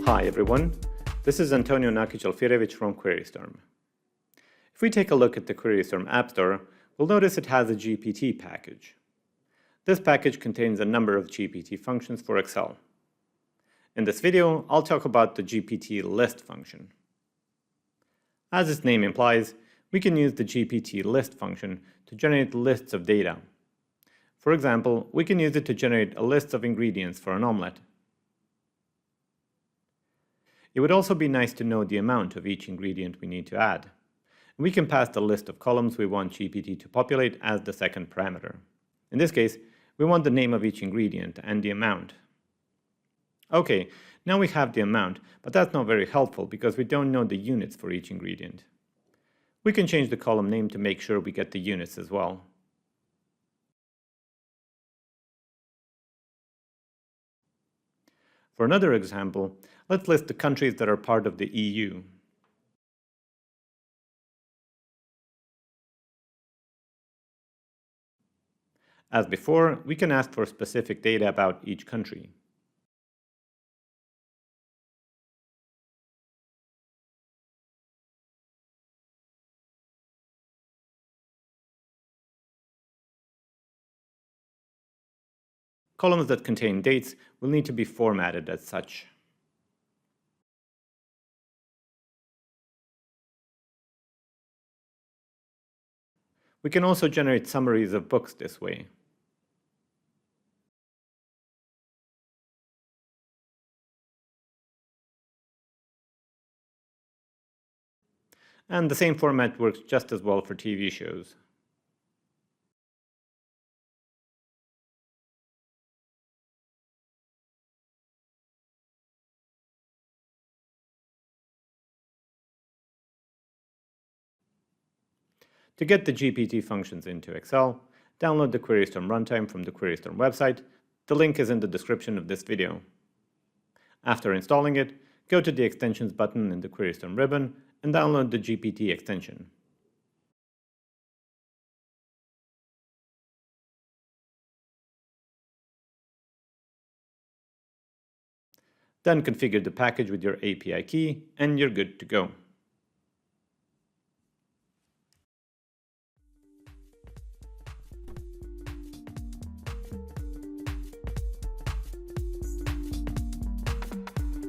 Hi everyone, this is Nakić-Alfirević from QueryStorm. If we take a look at the QueryStorm App Store, we'll notice it has a GPT package. This package contains a number of GPT functions for Excel. In this video, I'll talk about the GPT.List function. As its name implies, we can use the GPT.List function to generate lists of data. For example, we can use it to generate a list of ingredients for an omelette. It would also be nice to know the amount of each ingredient we need to add. We can pass the list of columns we want GPT to populate as the second parameter. In this case, we want the name of each ingredient and the amount. Okay, now we have the amount, but that's not very helpful because we don't know the units for each ingredient. We can change the column name to make sure we get the units as well. For another example, let's list the countries that are part of the EU. As before, we can ask for specific data about each country. Columns that contain dates will need to be formatted as such. We can also generate summaries of books this way. And the same format works just as well for TV shows. To get the GPT functions into Excel, download the QueryStorm runtime from the QueryStorm website. The link is in the description of this video. After installing it, go to the Extensions button in the QueryStorm ribbon and download the GPT extension. Then configure the package with your API key and you're good to go.